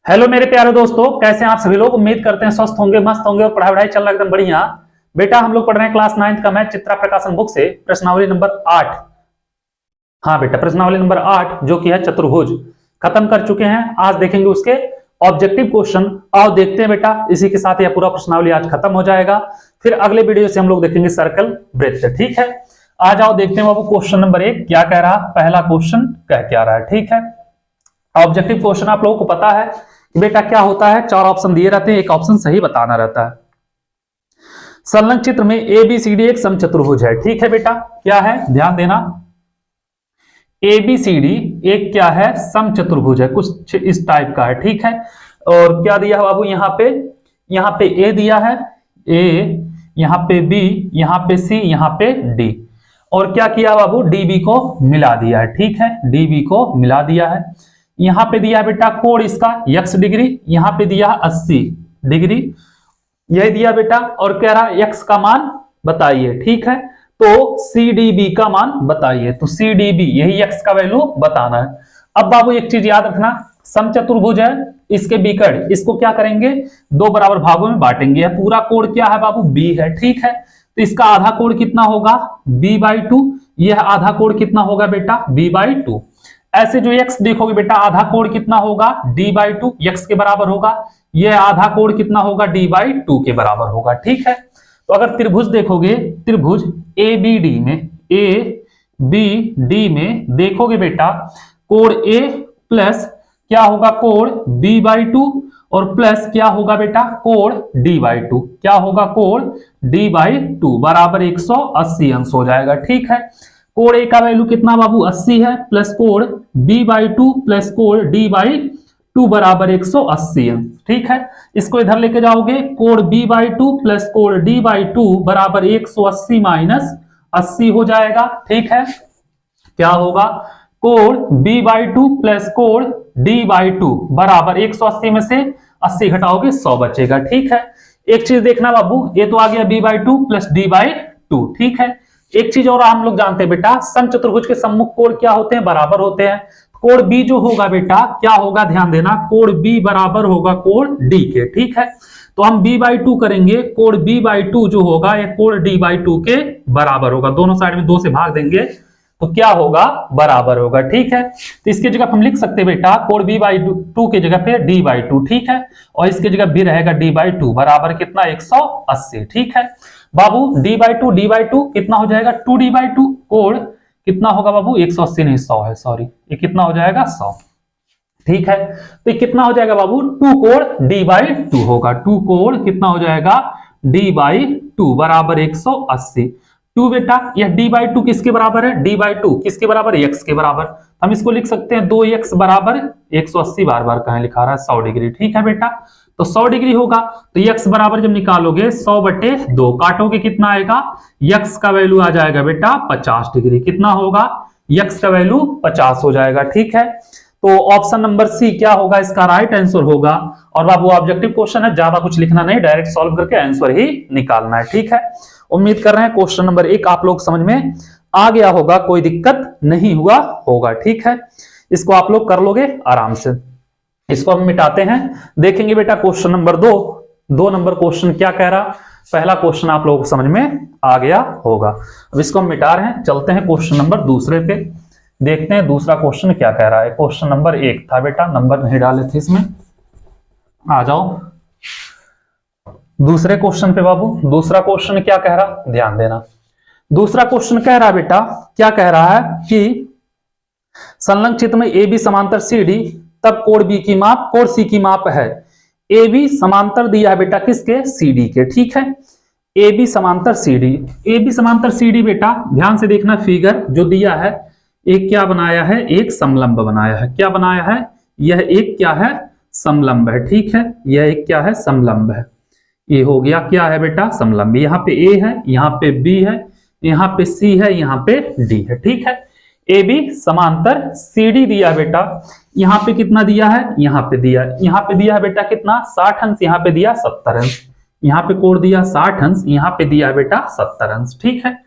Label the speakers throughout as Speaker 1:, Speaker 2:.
Speaker 1: Hello मेरे प्यारे दोस्तों, कैसे हैं आप सभी लोग। उम्मीद करते हैं स्वस्थ होंगे, मस्त होंगे और पढ़ाई चल रहा है एकदम बढ़िया। बेटा हम लोग पढ़ रहे हैं क्लास 9 का मैथ चित्रा प्रकाशन बुक से प्रश्नावली नंबर 8। हाँ बेटा, प्रश्नावली नंबर 8 जो कि है चतुर्भुज, खत्म कर चुके हैं। आज देखेंगे उसके ऑब्जेक्टिव क्वेश्चन। आओ देखते हैं बेटा, इसी के साथ यह पूरा प्रश्नावली आज खत्म हो जाएगा। फिर अगले वीडियो से हम लोग देखेंगे सर्कल ब्रेथ। ठीक है, आ जाओ देखते हैं बाबू क्वेश्चन नंबर 1 क्या कह रहा। पहला क्वेश्चन कह क्या रहा है। ठीक है, ऑब्जेक्टिव क्वेश्चन आप लोगों को पता है कि बेटा क्या होता है, 4 ऑप्शन दिए रहते हैं, एक ऑप्शन सही बताना रहता है। संलग्न चित्र में एबीसीडी एक समचतुर्भुज है। ठीक है बेटा, क्या है ध्यान देना, एबीसीडी एक क्या है समचतुर्भुज है, कुछ इस टाइप का है। ठीक है, और क्या दिया है बाबू, यहाँ पे ए दिया है, ए यहाँ पे बी, यहाँ पे सी, यहाँ पे डी, और क्या किया बाबू, डीबी को मिला दिया है। ठीक है, डीबी को मिला दिया है। यहां पे दिया बेटा कोण इसका x डिग्री, यहां पे दिया 80 डिग्री, यही दिया बेटा, और कह रहा x का मान बताइए। ठीक है, तो CDB का मान बताइए, तो CDB यही x का वैल्यू बताना है। अब बाबू एक चीज याद रखना, समचतुर्भुज है, इसके बिकड़ इसको क्या करेंगे, 2 बराबर भागों में बांटेंगे। पूरा कोण क्या है बाबू, b है। ठीक है, तो इसका आधा कोण कितना होगा, b/2, यह आधा कोण कितना होगा बेटा, b/2। ऐसे जो x देखोगे बेटा, आधा कोण कितना होगा, d/2 x के बराबर होगा, यह आधा कोण कितना होगा, d/2 के बराबर होगा। ठीक है, तो अगर त्रिभुज देखोगे, त्रिभुज ABD में देखोगे बेटा, कोण A प्लस क्या होगा, कोण b/2 और प्लस क्या होगा बेटा, कोण d/2, क्या होगा, कोण d/2 बराबर 180 अंश हो जाएगा। ठीक है, कोण ए का वैल्यू कितना बाबू 80 है, प्लस कोण b/2 प्लस कोण d/2 बराबर 180 है। ठीक है, इसको इधर लेके जाओगे, कोण b/2 प्लस कोण d/2 बराबर 180 माइनस 80 हो जाएगा। ठीक है, क्या होगा, कोण b/2 प्लस कोण d/2 बराबर 180 में से 80 घटाओगे 100 बचेगा। ठीक है, एक चीज देखना बाबू, ये तो आ गया b/2 प्लस d/2। ठीक है, एक चीज और हम लोग जानते हैं बेटा, समचतुर्भुज के सम्मुख कोण क्या होते हैं, बराबर होते हैं। कोण B जो होगा बेटा क्या होगा, ध्यान देना, कोण B बराबर होगा कोण D के। ठीक है, तो हम b/2 करेंगे, कोण b/2 जो होगा ये कोण d/2 के बराबर होगा। दोनों साइड में 2 से भाग देंगे तो क्या होगा, बराबर होगा। ठीक है, तो इसकी जगह हम लिख सकते हैं बेटा, कोण b/2 की जगह पे d/2। ठीक है, और इसकी जगह भी रहेगा d/2 बराबर कितना, 180। ठीक है बाबू, d/2 कितना हो जाएगा, 2d/2, कोण कितना होगा बाबू, 180 नहीं 100 है, सॉरी, ये कितना हो जाएगा 100। ठीक है, तो ये कितना हो जाएगा बाबू, 2 कोण d/2 होगा, 2 कोण कितना हो जाएगा, d/2 बराबर 180। 2 बेटा, यह d/2 किसके बराबर है, d/2 किसके बराबर है, x के बराबर। हम इसको लिख सकते हैं 2x बराबर 180, बार बार कहां लिखा रहा है, 100 डिग्री। ठीक है बेटा, तो 100 डिग्री होगा, तो x बराबर जब निकालोगे 100/2 काटोगे कितना आएगा, x का वैल्यू आ जाएगा बेटा 50 डिग्री। कितना होगा, x का वैल्यू 50 हो जाएगा। ठीक है, तो ऑप्शन नंबर सी क्या होगा, इसका राइट आंसर होगा। और बाबू ऑब्जेक्टिव क्वेश्चन है, ज्यादा कुछ लिखना नहीं, डायरेक्ट सॉल्व करके आंसर ही निकालना है। ठीक है, उम्मीद कर रहे हैं क्वेश्चन नंबर 1 आप लोग समझ में आ गया होगा, कोई दिक्कत नहीं हुआ होगा। ठीक है, इसको आप लोग कर लोगे आराम से। इसको हम मिटाते हैं, देखेंगे बेटा क्वेश्चन नंबर 2 नंबर क्वेश्चन क्या कह रहा। पहला क्वेश्चन आप लोगों को समझ में आ गया होगा। अब इसको हम मिटा रहे हैं, चलते हैं क्वेश्चन नंबर 2 पे, देखते हैं दूसरा क्वेश्चन क्या कह रहा है। क्वेश्चन नंबर 1 था बेटा, नंबर नहीं डाले थे इसमें। आ जाओ दूसरे क्वेश्चन पे बाबू, दूसरा क्वेश्चन क्या कह रहा, ध्यान देना। दूसरा क्वेश्चन कह रहा बेटा, क्या कह रहा है कि संलग्न चित्र में AB समांतर CD, तब कोण B की माप कोण C की माप है। AB समांतर दिया है बेटा किसके, CD के। ठीक है, AB समांतर CD बेटा ध्यान से देखना, फिगर जो दिया है एक क्या बनाया है, एक समलंब बनाया है। क्या बनाया है, यह एक क्या है, समलंब है। ठीक है, यह एक क्या है, समलंब है। ये हो गया क्या है बेटा, समलंब। यहाँ पे A है, यहाँ पे B है, यहाँ पे C है, यहाँ पे D है। ठीक है, AB समांतर CD दिया बेटा, यहाँ पे कितना दिया है, यहाँ पे दिया है बेटा कितना, 60 अंश, यहाँ पे दिया 70 अंश, यहाँ पे कोण दिया 60 अंश, यहाँ पे दिया बेटा 70 अंश। ठीक है,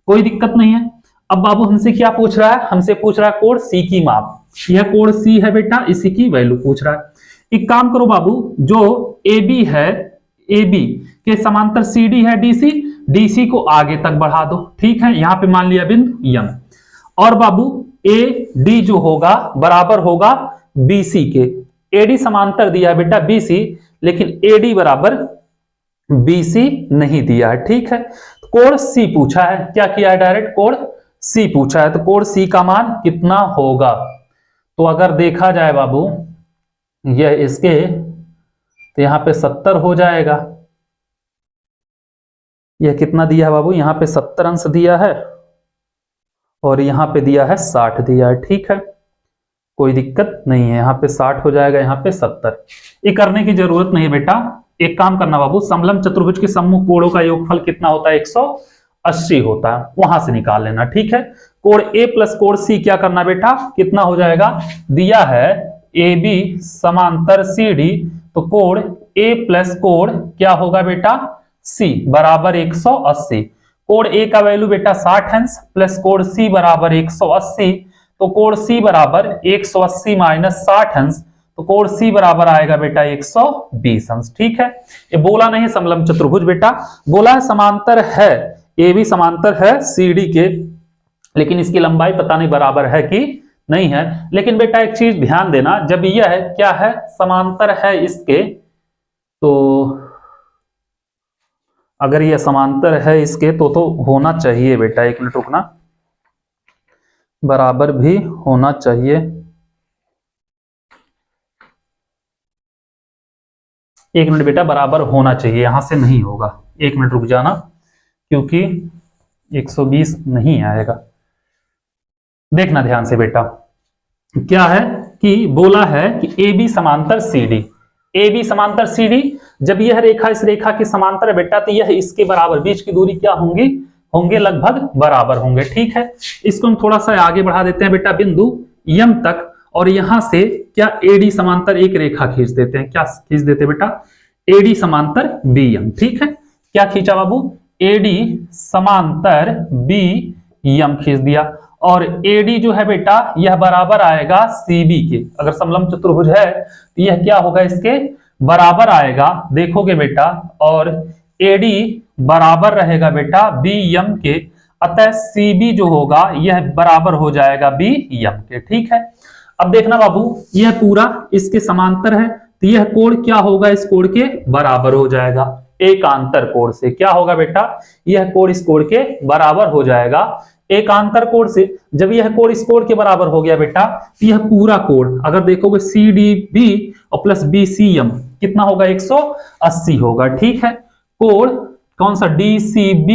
Speaker 1: कोई दिक्कत नहीं है। अब बाबू हमसे क्या पूछ रहा है, हमसे पूछ रहा है कोण C की माप। यह कोण C है बेटा, इसी की वैल्यू पूछ रहा है। एक काम करो बाबू, जो AB है, AB के समांतर CD है DC, DC को आगे तक बढ़ा दो। ठीक है, यहां पे मान लिया बिंदु M। और बाबू AD जो होगा बराबर होगा BC के। AD समांतर दिया है बेटा BC, लेकिन AD बराबर BC नहीं दिया है। ठीक है, कोण C पूछा है, क्या किया है, डायरेक्ट कोण C पूछा है, तो कोण C का मान कितना होगा? तो अगर देखा जाए बाबू यह इसके, तो यहां पे 70 हो जाएगा। यह कितना दिया है बाबू, यहां पे 70 अंश दिया है और यहां पे दिया है 60 दिया है। ठीक है, कोई दिक्कत नहीं है, यहां पे 60 हो जाएगा, यहां पे 70। ये करने की जरूरत नहीं है बेटा। एक काम करना बाबू, समलंब चतुर्भुज के सम्मुख कोणों का योगफल कितना होता है, 180 होता है, वहां से निकाल लेना। ठीक है, कोण A प्लस कोण C क्या करना बेटा, कितना हो जाएगा, दिया है AB समांतर CD, तो कोण A प्लस कोण क्या होगा बेटा C बराबर 180। कोण A का वैल्यू बेटा 60 अंश प्लस कोण C बराबर 180, तो कोण C बराबर 180 माइनस 60 अंश, तो कोण C बराबर आएगा बेटा 120 अंश। ठीक है, ये बोला नहीं समलंब चतुर्भुज बेटा, बोला है समांतर है, AB समांतर है CD के, लेकिन इसकी लंबाई पता नहीं बराबर है कि नहीं है। लेकिन बेटा एक चीज ध्यान देना, जब यह है क्या है, समांतर है इसके, तो अगर यह समांतर है इसके तो होना चाहिए बेटा, एक मिनट रुकना, बराबर भी होना चाहिए। एक मिनट बेटा, बराबर होना चाहिए, यहां से नहीं होगा, एक मिनट रुक जाना, क्योंकि 120 नहीं आएगा। देखना ध्यान से बेटा, क्या है कि बोला है कि AB समांतर CD, AB समांतर CD, जब यह रेखा इस रेखा के समांतर है बेटा, तो यह इसके बराबर, बीच की दूरी क्या होंगी, होंगे लगभग बराबर होंगे। ठीक है, इसको हम थोड़ा सा आगे बढ़ा देते हैं बेटा बिंदु M तक, और यहां से क्या AD समांतर एक रेखा खींच देते हैं, क्या खींच देते हैं बेटा, AD समांतर BM। ठीक है, क्या खींचा बाबू, AD समांतर BM खींच दिया, और AD जो है बेटा यह बराबर आएगा CB के। अगर समलंब चतुर्भुज है तो यह क्या होगा, इसके बराबर आएगा, देखोगे बेटा, और AD बराबर रहेगा बेटा BM के, अतः CB जो होगा यह बराबर हो जाएगा BM के। ठीक है, अब देखना बाबू, यह पूरा इसके समांतर है, तो यह कोण क्या होगा, इस कोण के बराबर हो जाएगा, एकांतर कोण से। क्या होगा बेटा, यह कोण इस कोण के बराबर हो जाएगा एकांतर कोण से। जब यह कोण इस कोण के बराबर हो गया बेटा, तो यह पूरा कोण अगर देखोगे CDB और प्लस BCM कितना होगा, 180 होगा। ठीक है, कोण कौन सा, DCB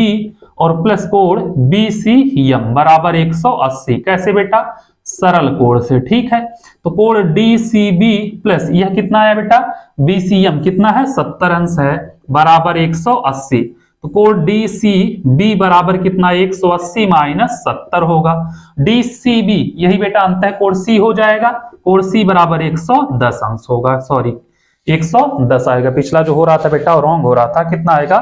Speaker 1: और प्लस कोण BCM बराबर 180। कैसे बेटा, सरल कोण से। ठीक है, तो कोण DCB प्लस यह कितना है बेटा, BCM कितना है, 70 अंश है, बराबर 180, तो कोण DCB बराबर कितना, 180 माइनस 70 होगा। DCB यही बेटा अंतः कोण C हो जाएगा, कोण C बराबर 110 अंश होगा, सॉरी 110 आएगा, पिछला जो हो रहा था बेटा रॉन्ग हो रहा था, कितना आएगा,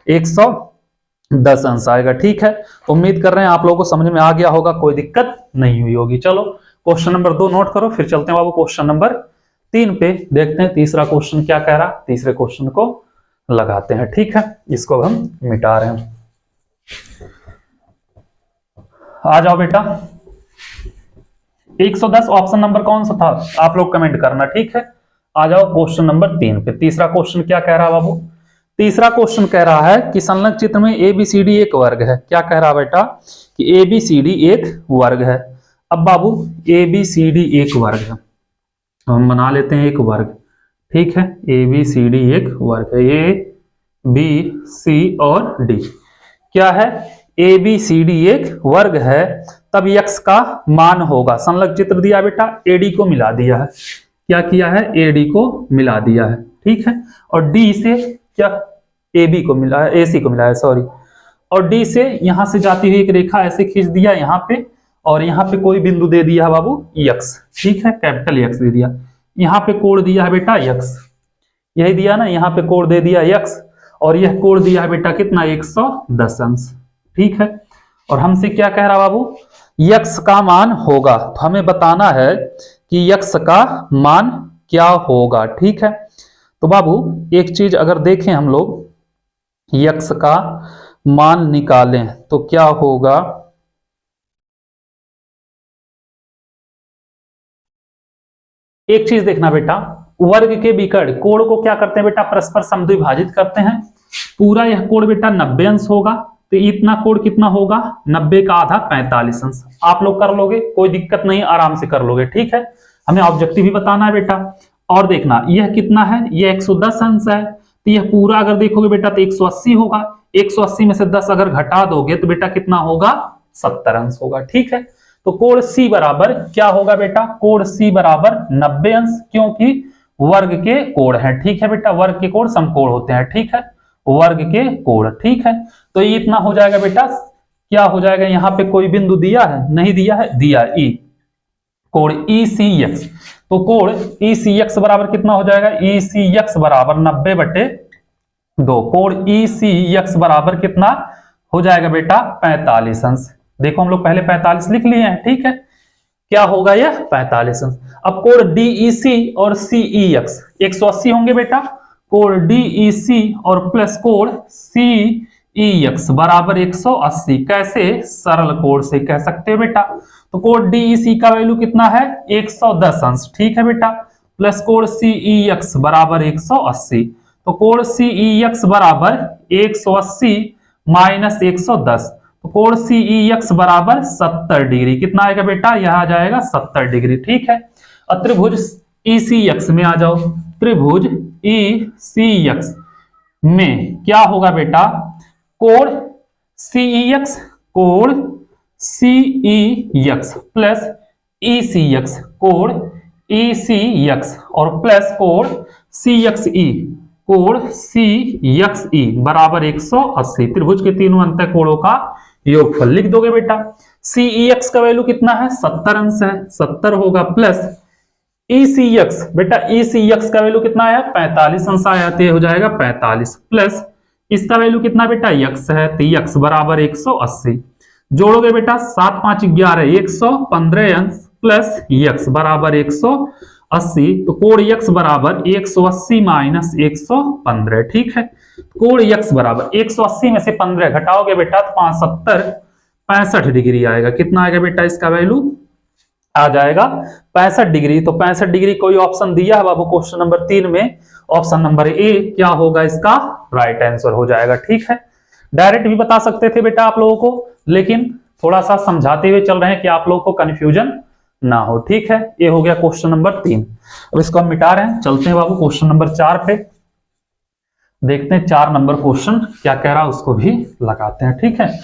Speaker 1: 110 अंश आएगा। ठीक है, उम्मीद कर रहे हैं आप लोगों को समझ में आ गया होगा, कोई दिक्कत नहीं हुई होगी। चलो क्वेश्चन नंबर 2 नोट करो, फिर चलते हैं बाबू क्वेश्चन नंबर 3 पे, देखते हैं तीसरा क्वेश्चन क्या कह रहा, तीसरे क्वेश्चन को लगाते हैं। ठीक है, इसको हम मिटा रहे हैं, आ जाओ बेटा। 110 ऑप्शन नंबर कौन सा था, आप लोग कमेंट करना। ठीक है, आ जाओ क्वेश्चन नंबर 3 पे। तीसरा क्वेश्चन क्या कह रहा है बाबू, तीसरा क्वेश्चन कह रहा है कि संलग्न चित्र में ABCD एक वर्ग है। क्या कह रहा है बेटा, कि ABCD एक वर्ग है। अब बाबू ABCD एक वर्ग है, हम बना लेते हैं एक वर्ग। ठीक है, ABCD एक वर्ग है, A B C और D। क्या है, ABCD एक वर्ग है, तब x का मान होगा, संलग्न चित्र दिया बेटा, AD को मिला दिया है, क्या किया है, AD को मिला दिया है। ठीक है, और D से क्या, AB को मिला है, AC को मिला है, सॉरी, और D से यहां से जाती हुई एक रेखा ऐसे खींच दिया यहां पे, और यहां पे कोई बिंदु दे दिया है बाबू x। ठीक है, कैपिटल X दे दिया, यहां पे कोण दिया है बेटा x, यही दिया ना, यहां पे कोण दे दिया x, और यह कोण दिया है बेटा कितना, 110 अंश। ठीक है, और हमसे क्या कह रहा बाबू, x का मान होगा, तो हमें बताना है कि x का मान क्या होगा। ठीक है, तो बाबू एक चीज अगर देखें हम लोग, यक्स का मान निकालें तो क्या होगा, एक चीज देखना बेटा, वर्ग के विकर्ण कोण को क्या करते हैं बेटा, परस्पर समद्विभाजित करते हैं। पूरा यह कोण बेटा 90 अंश होगा, तो इतना कोण कितना होगा, 90 का आधा 45 अंश। आप लोग कर लोगे, कोई दिक्कत नहीं, आराम से कर लोगे। ठीक है, हमें ऑब्जेक्टिव भी बताना है बेटा। और देखना यह कितना है, यह 110 अंश है, तो यह पूरा अगर देखोगे बेटा तो 180 होगा। 180 में से 10 अगर घटा दोगे तो बेटा कितना होगा, 70 अंश होगा। ठीक है, तो कोण C बराबर क्या होगा बेटा, कोण C बराबर 90 अंश, क्योंकि वर्ग के कोण है। ठीक है बेटा, वर्ग के कोण समकोण होते हैं। ठीक है, वर्ग के कोण। ठीक है, तो ये इतना हो जाएगा बेटा, क्या हो जाएगा, यहां पे कोई बिंदु दिया है, नहीं दिया है, दिया E, कोण ECX। तो कोण ECX बराबर कितना हो जाएगा, ECX बराबर 90/2। कोण ECX बराबर कितना हो जाएगा बेटा, 45 अंश। देखो हम लोग पहले 45 लिख लिए हैं। ठीक है, क्या होगा यह 45 अंश। अब कोण DEC और CEX 180 होंगे बेटा, कोण DEC और प्लस कोण CEX बराबर 180। कैसे, सरल कोण से कह सकते हो बेटा। तो कोण DEC का वैल्यू कितना है, 110 अंश। ठीक है बेटा, प्लस कोण CEX बराबर 180, तो कोण CEX बराबर 180 माइनस 110, तो कोण CEX बराबर 70 डिग्री। कितना आएगा बेटा, यह आ जाएगा 70 डिग्री। ठीक है, और त्रिभुज ECX में आ जाओ, त्रिभुज ECX में क्या होगा बेटा, कोण CEX, कोण CEX प्लस ECX, कोण ECX और प्लस कोण CXE, कोण CXE बराबर 180। त्रिभुज के तीनों अंतः कोणों का योगफल लिख दोगे बेटा। CEX का वैल्यू कितना है, 70 अंश है, 70 होगा, प्लस ECX, बेटा ECX का वैल्यू कितना आया, 45 अंश आया, तो ये हो जाएगा 45, प्लस इसका वैल्यू कितना बेटा, x है, तो x बराबर 180। जोड़ोगे बेटा 7 5 11, 115 अंश प्लस x बराबर 180, तो कोण x बराबर 180 माइनस 115। ठीक है, कोण x बराबर 180 में से 15 घटाओगे बेटा तो 570 65 डिग्री आएगा। कितना आएगा बेटा, इसका वैल्यू आ जाएगा 65 डिग्री। तो 65 डिग्री कोई ऑप्शन दिया है बाबू क्वेश्चन नंबर 3 में, ऑप्शन नंबर ए क्या होगा इसका राइट आंसर हो जाएगा। ठीक है, डायरेक्ट भी बता सकते थे बेटा आप लोगों को, लेकिन थोड़ा सा समझाते हुए चल रहे हैं कि आप लोगों को कंफ्यूजन ना हो। ठीक है, ये हो गया क्वेश्चन नंबर 3। अब इसको हम मिटा रहे हैं, चलते हैं बाबू क्वेश्चन नंबर 4 पे, देखते हैं 4 नंबर क्वेश्चन क्या कह रहा है, उसको भी लगाते हैं। ठीक है,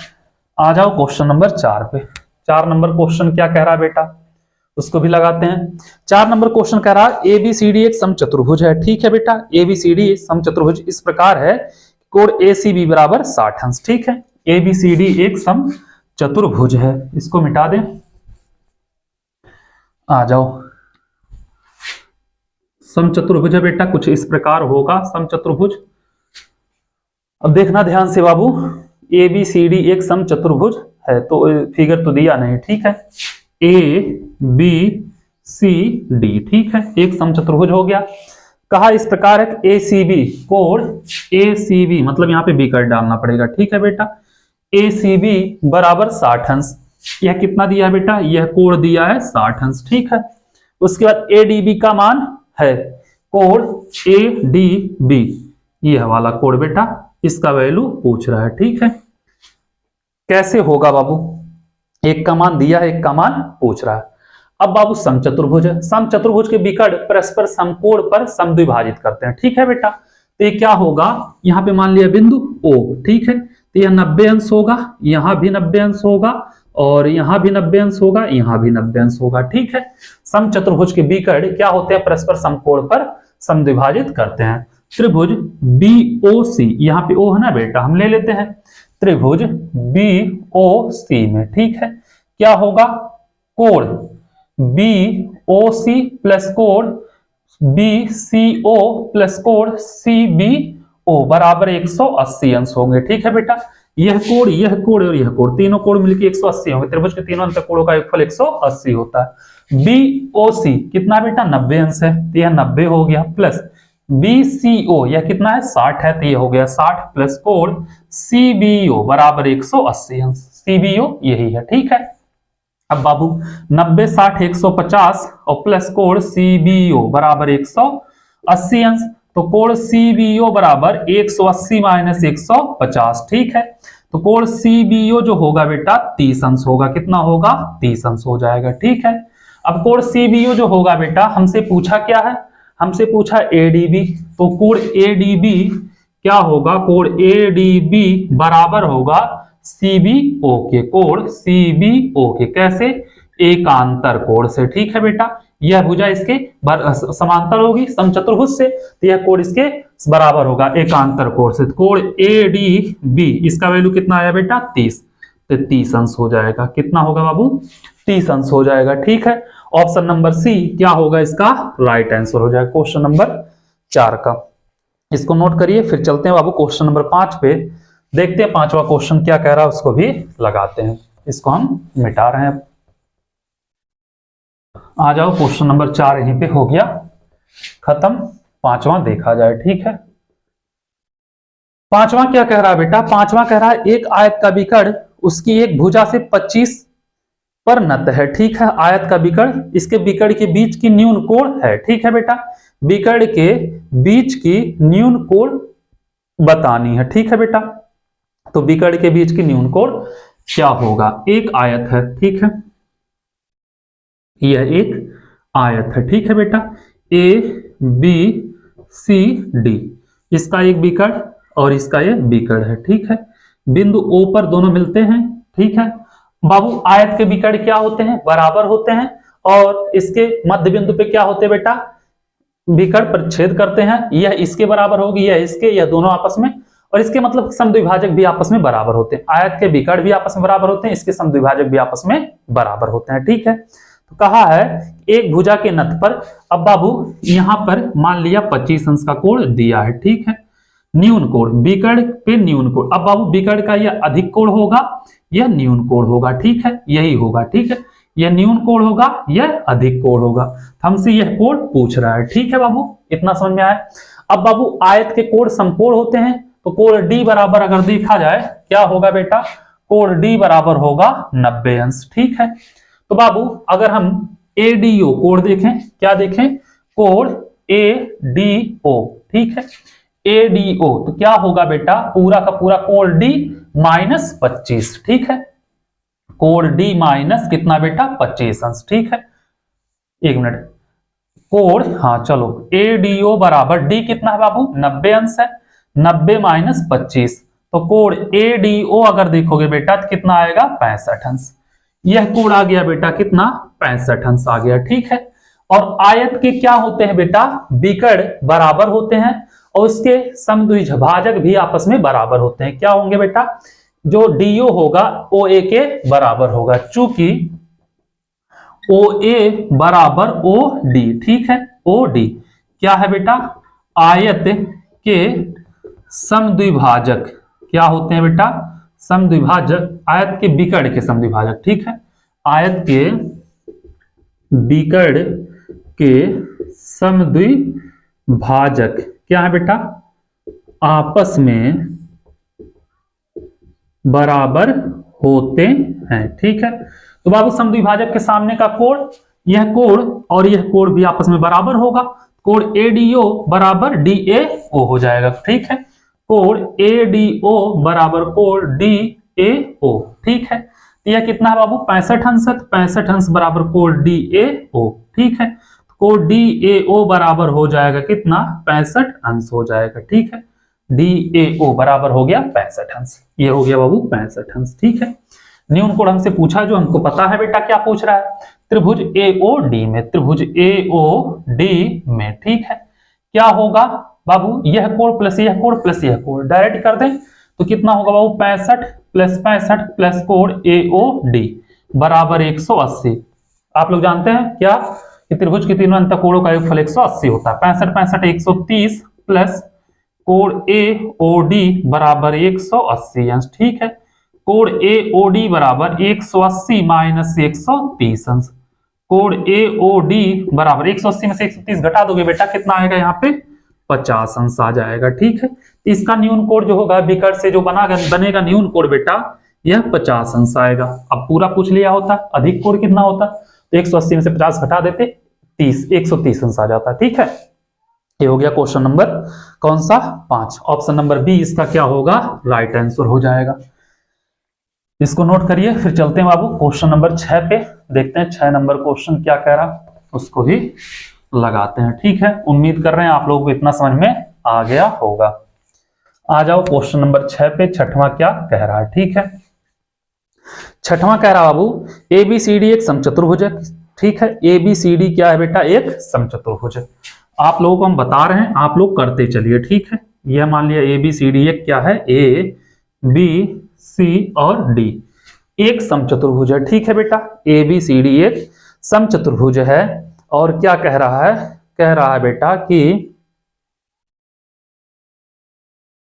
Speaker 1: आ जाओ क्वेश्चन नंबर 4 पे। 4 नंबर क्वेश्चन क्या कह रहा है बेटा, उसको भी लगाते हैं। 4 नंबर क्वेश्चन कह रहा है ABCD एक समचतुर्भुज है। ठीक है बेटा, ABCD समचतुर्भुज इस प्रकार है, कोण ACB बराबर 60 अंश। ठीक है, ABCD एक समचतुर्भुज है, इसको मिटा दें। आ जाओ, समचतुर्भुज है बेटा, कुछ इस प्रकार होगा समचतुर्भुज। अब देखना ध्यान से बाबू, ABCD एक समचतुर्भुज है, तो फिगर तो दिया नहीं। ठीक है, ABCD, ठीक है, एक समचतुर्भुज हो गया। कहा इस प्रकार है ACB, कोण ACB मतलब यहां पे विकर्ण डालना पड़ेगा। ठीक है बेटा, ACB बराबर 60 अंश। यह कितना दिया है बेटा, यह कोण दिया है 60 अंश। ठीक है, उसके बाद ADB का मान है, कोण ADB यह वाला कोण बेटा, इसका वैल्यू पूछ रहा है। ठीक है, कैसे होगा बाबू, एक का मान दिया है, एक का मान पूछ रहा है। अब बाबू समचतुर्भुज है, समचतुर्भुज के विकर्ण परस्पर समकोण पर समद्विभाजित करते हैं। ठीक है बेटा, तो ये क्या होगा, यहां पे मान लिया बिंदु O। ठीक है, तो यह 90 अंश होगा, यहां भी 90 अंश होगा, और यहां भी 90 अंश होगा, यहां भी 90 अंश होगा। ठीक है, समचतुर्भुज के विकर्ण क्या होते हैं, परस्पर समकोण पर समद्विभाजित करते हैं। त्रिभुज BOC, यहाँ पे O है ना बेटा, हम ले लेते हैं त्रिभुज BOC में। ठीक है, क्या होगा, कोण BOC प्लस कोण BCO प्लस कोण CBO बराबर 180 अंश होंगे। ठीक है बेटा, यह कोण और यह कोण, तीनों कोण मिलकर 180 होंगे। त्रिभुज के तीनों अंत कोणों का योगफल 180 होता है। BOC कितना बेटा 90 अंश है, तो यह 90 हो गया, प्लस BCO यह कितना है 60 है, तो ये हो गया 60, प्लस कोण CBO बराबर 180 अंश। CBO यही है, ठीक है। अब बाबू 90 60 150 और प्लस कोण CBO बराबर 180 अंश, तो कोण CBO बराबर 180 माइनस 150, ठीक है। तो कोण CBO जो होगा बेटा 30 अंश होगा, कितना होगा 30 अंश हो जाएगा, ठीक है। अब कोण CBO जो होगा बेटा हमसे पूछा क्या है, हमसे पूछा ADB, तो कोण ADB क्या होगा, कोण ADB बराबर होगा CBO के, कोण CBO के कैसे, एकांतर कोण से, ठीक है बेटा। यह भुजा इसके समांतर होगी समचतुर्भुज से, तो यह कोण इसके बराबर होगा एकांतर कोण से। कोण ADB इसका वैल्यू कितना आया बेटा 30, तो 30 अंश हो जाएगा, कितना होगा बाबू 30 अंश हो जाएगा, ठीक है। ऑप्शन नंबर सी क्या होगा इसका राइट आंसर हो जाएगा क्वेश्चन नंबर 4 का। इसको नोट करिए, फिर चलते हैं बाबू क्वेश्चन नंबर 5 पे, देखते हैं 5वां क्वेश्चन क्या कह रहा है, उसको भी लगाते हैं। इसको हम मिटा रहे हैं। आ जाओ, क्वेश्चन नंबर 4 यहीं पे हो गया खत्म, 5वां देखा जाए, ठीक है। 5वां क्या कह रहा है बेटा, 5वां कह रहा है एक आयत का विकर्ण उसकी एक भुजा से 25 पर नत है, ठीक है। आयत का विकर्ण, इसके विकर्ण के बीच की न्यून कोण है, ठीक है बेटा। विकर्ण के बीच की न्यून कोण बतानी है, ठीक है बेटा। तो विकर्ण के बीच की न्यून कोण क्या होगा, एक आयत है, ठीक है, यह एक आयत है, ठीक है बेटा। ABCD इसका एक विकर्ण और इसका ये विकर्ण है, ठीक है। बिंदु O पर दोनों मिलते हैं, ठीक है बाबू। आयत के विकर्ण क्या होते हैं, बराबर होते हैं, और इसके मध्य बिंदु पे क्या होते हैं बेटा, विकर्ण परिच्छेद करते हैं। यह इसके बराबर होगी, यह इसके, यह दोनों आपस में, और इसके मतलब समद्विभाजक भी आपस में बराबर होते हैं। आयत के विकर्ण भी आपस में बराबर होते हैं, इसके समद्विभाजक भी आपस में बराबर होते हैं, ठीक है। तो कहा है एक भुजा के नत पर, अब बाबू यहां पर मान लिया 25 अंश का कोण दिया है, ठीक है। न्यून कोण, विकर्ण पे न्यून कोण, अब बाबू विकर्ण का यह अधिक कोण होगा, यह न्यून कोण होगा, ठीक है, यही होगा, ठीक है। यह न्यून कोण होगा, यह अधिक कोण होगा, हमसे यह कोण पूछ रहा है, ठीक है बाबू, इतना समझ में आया। अब बाबू आयत के कोण समकोण होते हैं, तो कोण D बराबर अगर देखा जाए क्या होगा बेटा, कोण D बराबर होगा 90 अंश, ठीक है। तो बाबू अगर हम ADO कोण देखें, क्या देखें, कोण ADO, ठीक है। ADO तो क्या होगा बेटा, पूरा का पूरा कोण D माइनस 25, ठीक है। कोण D माइनस कितना बेटा 25 अंश, ठीक है। एक मिनट, कोण, हाँ चलो, ADO बराबर D कितना है बाबू 90 अंश है, 90 माइनस 25, तो कोण ADO अगर देखोगे बेटा तो कितना आएगा 65 अंश। यह कोण आ गया बेटा कितना 65 अंश आ गया, ठीक है। और आयत के क्या होते हैं बेटा, विकर्ण बराबर होते हैं, और उसके समद्विभाजक भी आपस में बराबर होते हैं। क्या होंगे बेटा, जो DO होगा OA के बराबर होगा, चूंकि OA बराबर OD, ठीक है। OD क्या है बेटा, आयत के समद्विभाजक क्या होते हैं बेटा, समद्विभाजक, आयत के विकर्ण के समद्विभाजक, ठीक है। आयत के विकर्ण के समद्विभाजक क्या है बेटा, आपस में बराबर होते हैं, ठीक है। तो बाबू समद्विभाजक के सामने का कोण, यह कोण और यह कोण भी आपस में बराबर होगा, कोण ADO बराबर DAO हो जाएगा, ठीक है। कोण ADO बराबर कोण DAO, ठीक है। तो यह कितना है बाबू 65 अंश, 65 अंश बराबर कोण DAO, ठीक है। कोण DAO बराबर हो जाएगा कितना 65 अंश हो जाएगा, ठीक है। DAO बराबर हो गया 65 अंश, ये हो गया बाबू 65 अंश, ठीक है। न्यून कोण हमसे पूछा, जो हमको पता है बेटा क्या पूछ रहा है, त्रिभुज AOD में, त्रिभुज AOD में, ठीक है। क्या होगा बाबू, यह कोण प्लस यह कोण प्लस यह कोण डायरेक्ट कर दें तो कितना होगा बाबू 65 प्लस 65 प्लस कोण AOD बराबर 180। आप लोग जानते हैं क्या कि त्रिभुज के तीनों अंत कोणों का योगफल 180 होता है। 65 65 130 प्लस कोण ए ओ डी बराबर 180 अंश। ठीक है, कोण ए ओ डी बराबर 180 माइनस 130 अंश। कोण ए ओ डी बराबर 180 में से 130 घटा दोगे बेटा, कितना आएगा यहाँ पे 50 अंश आ जाएगा। ठीक है, इसका न्यून कोण जो होगा विकर्ण से जो बनेगा न्यून कोण बेटा, यह 50 अंश आएगा। अब पूरा पूछ लिया होता अधिक कोण कितना होता, तो 180 में से 50 घटा देते 30, 130 अंश आ जाता। ठीक है, ये हो गया क्वेश्चन नंबर कौन सा 5। ऑप्शन नंबर बी इसका क्या होगा, राइट आंसर हो जाएगा। इसको नोट करिए। फिर चलते हैं बाबू क्वेश्चन नंबर 6 पे, देखते हैं 6 नंबर क्वेश्चन क्या कह रहा, उसको भी लगाते हैं। ठीक है, उम्मीद कर रहे हैं आप लोगों को इतना समझ में आ गया होगा। आ जाओ क्वेश्चन नंबर 6 पे, छठवां क्या कह रहा है। ठीक है, छठवां कह रहा बाबू एबीसीडी एक समचतुर्भुज है। ठीक है, एबीसीडी क्या है बेटा, एक समचतुर्भुज है। आप लोगों को हम बता रहे हैं, आप लोग करते चलिए। ठीक है, यह मान लिया एबीसीडी एक क्या है, ए बी सी और डी एक समचतुर्भुज है। ठीक है बेटा, एबीसीडी एक समचतुर्भुज है। और क्या कह रहा है बेटा कि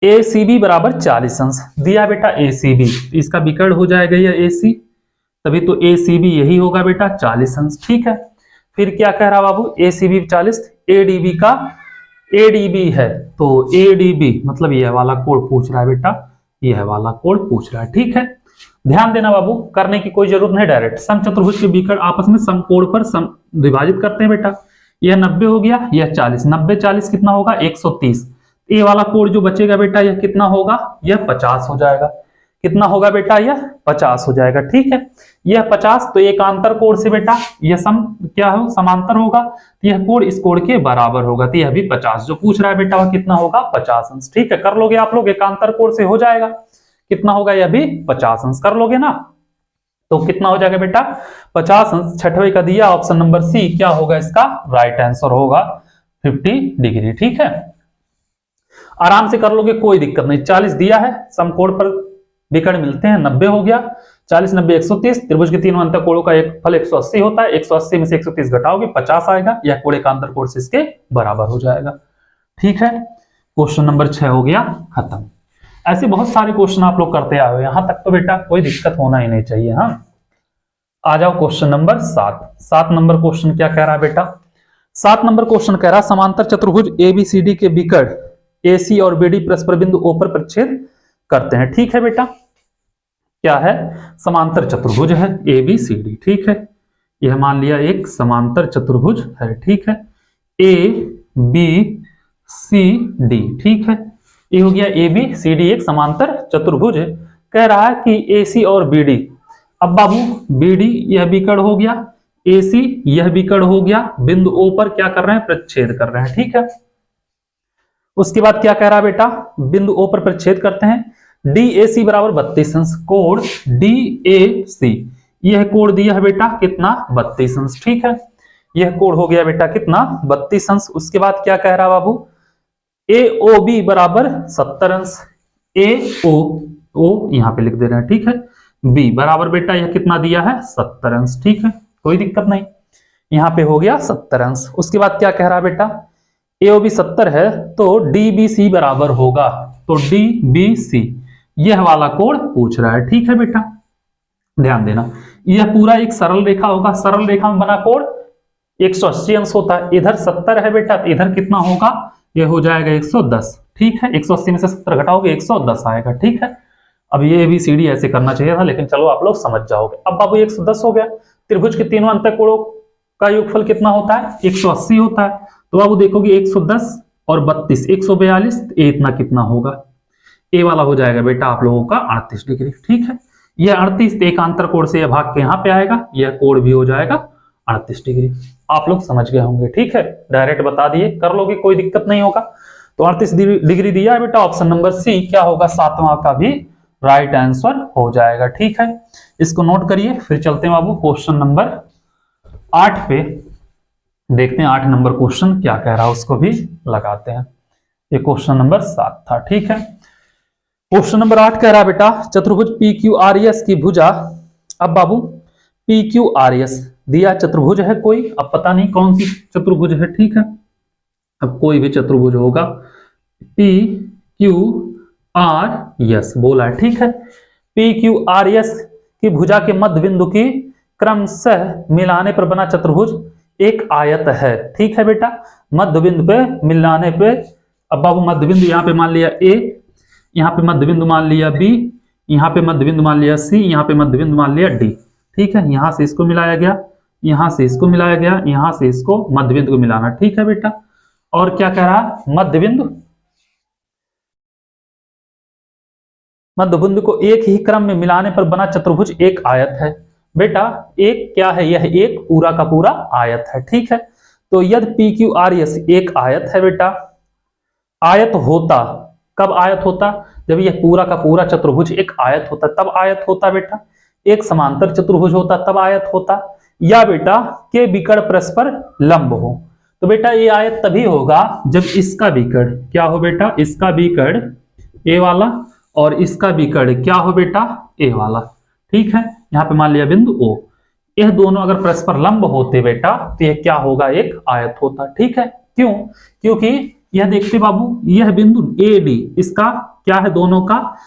Speaker 1: ए सी बी बराबर 40 अंश दिया बेटा। ए सी बी, इसका विकर्ण हो जाएगा यह ए सी, तभी तो ए सी बी यही होगा बेटा 40 अंश। ठीक है, फिर क्या कह रहा बाबू, ए सी बी 40, एडीबी का एडीबी है, तो एडीबी मतलब यह वाला कोण पूछ रहा है बेटा, यह वाला कोण पूछ रहा है। ठीक है, ध्यान देना बाबू, करने की कोई जरूरत नहीं, डायरेक्ट समचतुर्भुज के विकर्ण आपस में समकोण पर विभाजित करते हैं बेटा। यह 90 हो गया, यह 40, 90 40 कितना होगा 130। ये वाला कोण जो बचेगा बेटा यह कितना होगा, यह 50 हो जाएगा। कितना होगा बेटा, यह 50 हो जाएगा। ठीक है, यह 50 तो एकांतर कोण से बेटा यह क्या हो, समांतर होगा, तो यह कोण इस कोण के बराबर होगा, तो यह भी 50 जो पूछ रहा है बेटा वह कितना होगा 50 अंश। ठीक है, कर लोगे आप लोग, एकांतर कोण से हो जाएगा, कितना होगा यह भी 50 अंश, कर लोगे ना, तो कितना हो जाएगा बेटा 50 अंश। छठवें का दिया ऑप्शन नंबर सी, क्या होगा इसका राइट आंसर होगा 50 डिग्री। ठीक है, आराम से कर लोगे, कोई दिक्कत नहीं। 40 दिया है, समकोण पर विकर्ण मिलते हैं, 90 हो गया, 40 90 130। त्रिभुज के तीनों अंतःकोणों का एक फल 180 होता है, 180 में से 130 घटाओगे 50 आएगा, यह कोण एकांतर कोण से इसके बराबर हो जाएगा। ठीक है, क्वेश्चन नंबर 6 हो गया खत्म। ऐसे बहुत सारे क्वेश्चन आप लोग करते आए हो, यहां तक तो बेटा कोई दिक्कत होना ही नहीं चाहिए। हाँ, आ जाओ क्वेश्चन नंबर 7। 7 नंबर क्वेश्चन क्या कह रहा है बेटा, 7 नंबर क्वेश्चन कह रहा समांतर चतुर्भुज एबीसीडी के विकर्ण एसी और बीडी परस्पर बिंदु ओ पर प्रच्छेद करते हैं। ठीक है बेटा, क्या है, समांतर चतुर्भुज है एबीसीडी। ठीक है, यह मान लिया एक समांतर चतुर्भुज है। ठीक है, ए बी सी डी। ठीक है, ये हो गया ए बी सी डी एक समांतर चतुर्भुज है। कह रहा है कि ए सी और बी डी, अब बाबू बी डी यह विकर्ण हो गया, ए सी यह विकर्ण हो गया, बिंदु ओ पर क्या कर रहे हैं, प्रच्छेद कर रहे हैं। ठीक है, उसके बाद क्या कह रहा है बेटा, बिंदु ओ पर प्रच्छेद करते हैं। डी ए सी बराबर 32 अंश, कोण डी ए सी, यह कोण दिया है बेटा कितना 32 अंश। ठीक है, यह कोण हो गया बेटा कितना 32 अंश। उसके बाद क्या कह रहा है बाबू, ए ओ बी बराबर 70 अंश, ए ओ यहां पे लिख दे रहे हैं। ठीक है, बी बराबर बेटा यह कितना दिया है 70 अंश। ठीक है, कोई दिक्कत नहीं, यहां पे हो गया 70 अंश। उसके बाद क्या कह रहा है बेटा, एओबी 70 है तो डीबीसी बराबर होगा, तो डीबीसी यह वाला कोण पूछ रहा है। ठीक है बेटा, ध्यान देना, यह पूरा एक सरल रेखा होगा, सरल रेखा में बना कोण 180 अंश होता है। इधर 70 है बेटा, तो इधर कितना होगा, यह हो जाएगा 110। ठीक है, 180 में से 70 घटाओगे 110 आएगा। ठीक है, अब ये भी सीडी ऐसे करना चाहिए था, लेकिन चलो आप लोग समझ जाओगे। अब बाबू 110 हो गया, त्रिभुज के तीनों अंतःकोणों का योगफल कितना होता है 180 होता है, तो बाबू देखोगे 110 और 32 142, ए इतना कितना होगा, ए वाला हो जाएगा बेटा आप लोगों का 38 डिग्री। ठीक है, यह 38 एकांतर कोण से यह भाग के यहां पे आएगा, यह कोण भी हो जाएगा 38 डिग्री। आप लोग समझ गए होंगे। ठीक है, डायरेक्ट बता दिए, कर लोगे कोई दिक्कत नहीं होगा। तो 38 डिग्री दिया है बेटा, ऑप्शन नंबर सी क्या होगा 7वां का भी राइट आंसर हो जाएगा। ठीक है, इसको नोट करिए। फिर चलते हैं बाबू क्वेश्चन नंबर 8 पे, देखते हैं 8 नंबर क्वेश्चन क्या कह रहा है, उसको भी लगाते हैं। ये क्वेश्चन नंबर 7 था। ठीक है, क्वेश्चन नंबर 8 कह रहा है बेटा चतुर्भुज पी क्यू आर एस की भुजा, अब बाबू पी क्यू आर एस दिया चतुर्भुज है कोई, अब पता नहीं कौन सी चतुर्भुज है। ठीक है, अब कोई भी चतुर्भुज होगा, पी क्यू आर एस बोला है, ठीक है। पी क्यू आर एस की भुजा के मध्य बिंदु की क्रमशः मिलाने पर बना चतुर्भुज एक आयत है, ठीक है बेटा। मध्य बिंदु पे मिलाने पे, अब बाबू मध्य बिंदु यहाँ पे मान लिया ए, यहाँ पे मध्य बिंदु मान लिया बी, यहाँ पे मध्य बिंदु मान लिया सी, यहाँ पे मध्य बिंदु मान लिया डी, ठीक है। यहां से इसको मिलाया गया, यहां से इसको मिलाया गया, यहां से इसको मध्य बिंदु को मिलाना, ठीक है बेटा। और क्या कह रहा, मध्य बिंदु को एक ही क्रम में मिलाने पर बना चतुर्भुज एक आयत है। बेटा एक क्या है, यह एक पूरा का पूरा आयत है, ठीक है। तो यदि पी क्यू आर एस एक आयत है बेटा, आयत होता, कब आयत होता, जब यह पूरा का पूरा चतुर्भुज एक आयत होता तब आयत होता बेटा। एक समांतर चतुर्भुज होता तब आयत होता, या बेटा के विकर्ण परस्पर लंब हो। तो बेटा ये आयत तभी होगा जब इसका विकर्ण क्या हो बेटा, इसका विकर्ण ए वाला और इसका विकर्ण क्या हो बेटा, ए वाला, ठीक है। यहाँ पे मान लिया बिंदु ओ, यह दोनों अगर परस्पर लंब होते बेटा तो यह क्या होगा, एक आयत होता, ठीक है। क्यों, क्योंकि यह देखते बाबू, यह बिंदु ए डी इसका क्या है, दोनों का